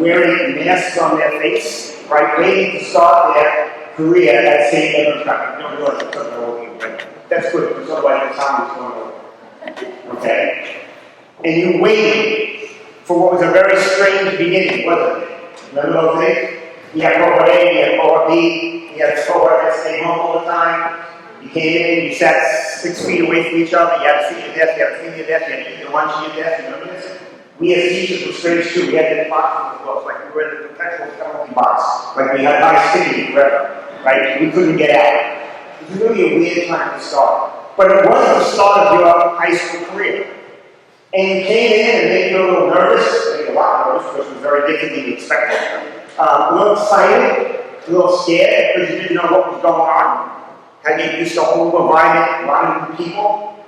wearing masks on their face, right, waiting to start their career at St. Edmund Church. You don't realize it's not over you, but that's good, because otherwise the time is going over. Okay? And you waited for what was a very strange beginning, wasn't it? Remember those days? You had cohort A, you had cohort B, you had a cohort that stayed home all the time. You came in, you sat 6 feet away from each other, you had to sit at your desk, you had to clean your desk, you had to eat your lunch at your desk, you know this? We as teachers were strange too. We had the boxes of books, like we were in the perpetual penalty box, like we had high sticking forever, right? We couldn't get out. It was really a weird time to start. But it was the start of your high school career. And you came in and made you a little nervous, maybe a lot nervous, because it was very different than you expected. A little excited, a little scared, because you didn't know what was going on. Had you used to whole environment, a lot of new people.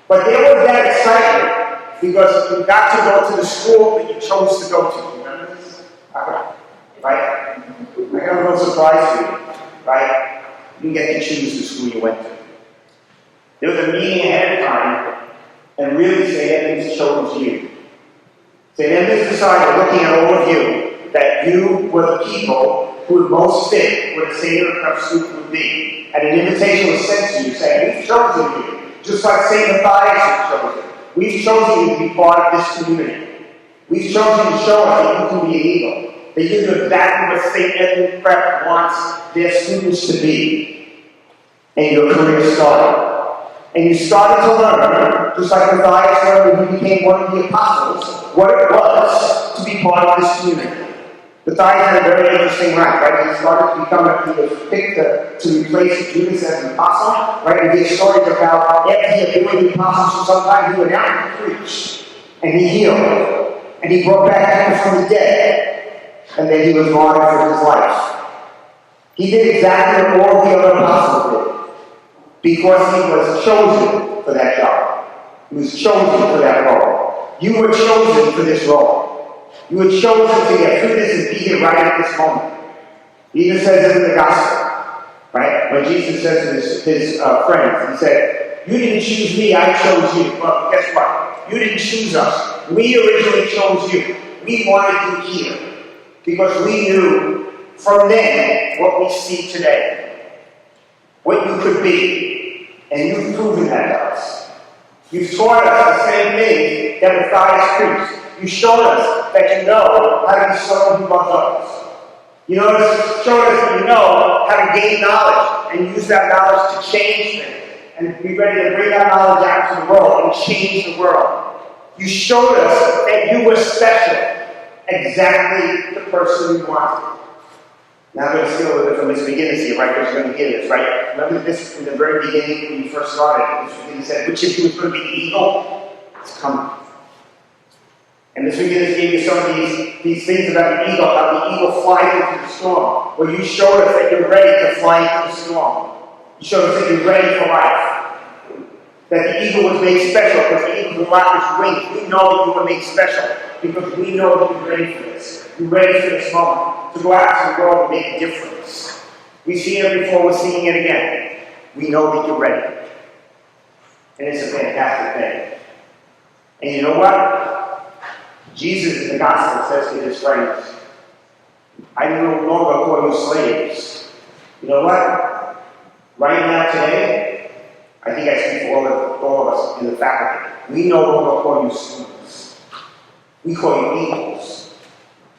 But there was that excitement, because you got to go to the school that you chose to go to. Remember this? Right? I got a little surprise for you, right? You didn't get to choose the school you went to. There was a meeting ahead of time, and really St. Edmund's chose you. St. Edmund's decided, looking at all of you, that you were the people who would most fit what a St. Edmund's student would be. And an invitation was sent to you saying, we've chosen you, just like St. Matthias was chosen. We've chosen you to be part of this community. We've chosen you to show us that you can be an eagle, that you do exactly what St. Edmund Prep wants their students to be. And your career started. And you started to learn, just like Matthias learned when he became one of the apostles, what it was to be part of this community. Matthias had a very interesting rank, right? He started to become, he was picked to replace Judas as an apostle, right? And he stories about after he had been with the apostles for some time, he went out and preached, and he healed, and he brought back people from the dead, and then he was martyred for his life. He did exactly what all the other apostles did. Because he was chosen for that job. He was chosen for that role. You were chosen for this role. You were chosen to get through this and be here right at this moment. He even says it in the gospel, right? When Jesus says to his friends, he said, you didn't choose me, I chose you. Well, guess what? You didn't choose us. We originally chose you. We wanted you here. Because we knew from then what we see today. What you could be. And you've proven that to us. You've taught us the same thing that Matthias preached. You showed us that you know how to be someone who loves others. You showed us that you know how to gain knowledge and use that knowledge to change things. And be ready to bring that knowledge out to the world and change the world. You showed us that you were special. Exactly the person we wanted. Now I'm going to steal a little bit from this beginning here, right? Because you're going to get this, right? Remember this in the very beginning when you first started. He said, which of you is going to be the eagle? It's coming. And this beginning gave you some of these things about the eagle, how the eagle flies into the storm. Well, you showed us that you're ready to fly into the storm. You showed us that you're ready for life. That the eagle was made special because the eagle flapped its wings. We know that you were made special because we know that you're ready for this. You're ready for this moment to go out to the world and make a difference. We've seen it before, we're seeing it again. We know that you're ready. And it's a fantastic thing. And you know what? Jesus in the gospel says to his friends, I no longer call you slaves. You know what? Right now, today, I think I speak for all of us in the faculty. We no longer call you students. We call you equals.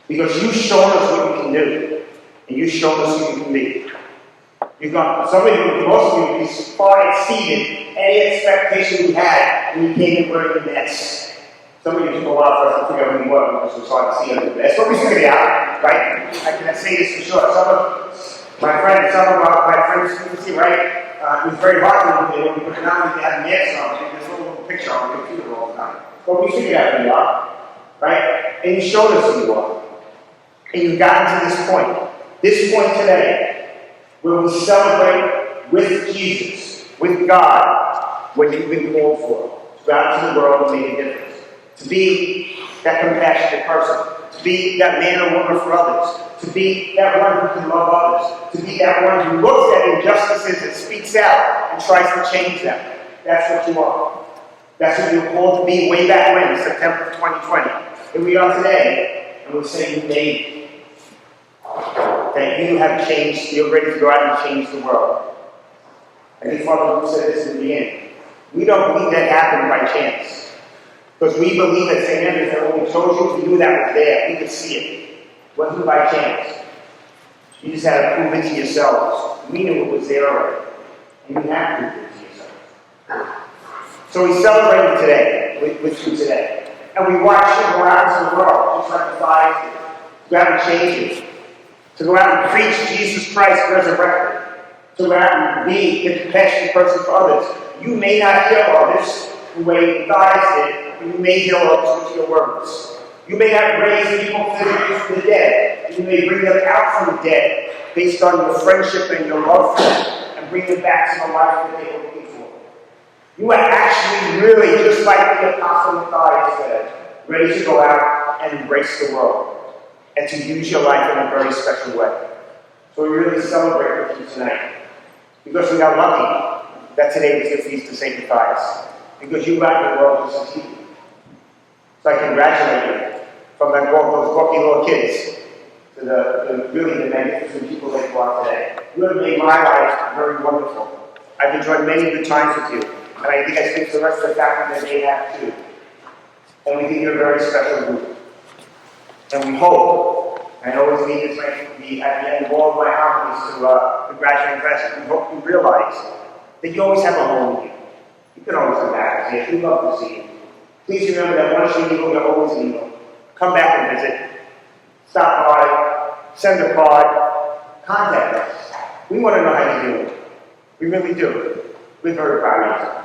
Because you've shown us what you can do. And you've shown us who you can be. You've got, some of you, most of you, far exceeded any expectation we had when you came in wearing the mess. Some of you took a while for us to figure out who you were because it was hard to see under the mess. But we figured it out, right? I can say this for sure. Some of my friends, you see, right? It was very hard for them when we put it on, they had masks on, and there's a little picture on the computer all the time. But we figured out who you are, right? And you showed us who you are. And you've gotten to this point today, where we celebrate with Jesus, with God, what you've been called for. To go out to the world and make a difference. To be that compassionate person. To be that man or woman for others. To be that one who can love others. To be that one who looks at injustices and speaks out and tries to change them. That's what you are. That's what you were called to be way back when, in September of 2020. Here we are today. and we're saying you made it. That you have changed, you're ready to go out and change the world. I think Father Luke said this in the beginning. We don't believe that happened by chance. Because we believe that St. Andrew said, when we told you, we knew that was there. We could see it. It wasn't by chance. You just had to prove it to yourselves. We knew it was there already. And you have to prove it to yourselves. So we celebrated today, with you today. And we watched it go out into the world, just like the flies did. To go out and change it. To go out and preach Jesus Christ resurrected. To go out and be the compassionate person for others. You may not hear all this the way Matthias did, but you may hear all this with your words. You may not raise people physically from the dead. You may bring them out from the dead based on your friendship and your love for them and bring them back to the life that they were looking for. You are actually really, just like the Apostle Matthias said, ready to go out and embrace the world and to use your life in a very special way. So we really celebrate with you tonight because we are lucky that today was the feast of St. Matthias, because you got in the world to succeed. So I congratulate you, from those gawky little kids to the really magnificent people that you are today. You have made my life very wonderful. I've enjoyed many good times with you, and I think I speak to the rest of the faculty that they have too. And we think you're a very special group. And we hope, and I always mean this right be at the end of all of my homilies to graduating classes, we hope you realize that you always have a home here. You can always come back and see it. We'd love to see you. Please remember that once you're legal, you're always legal. Come back and visit. Stop by. Send a card. Contact us. We want to know how you're doing. We really do. We're very proud of you.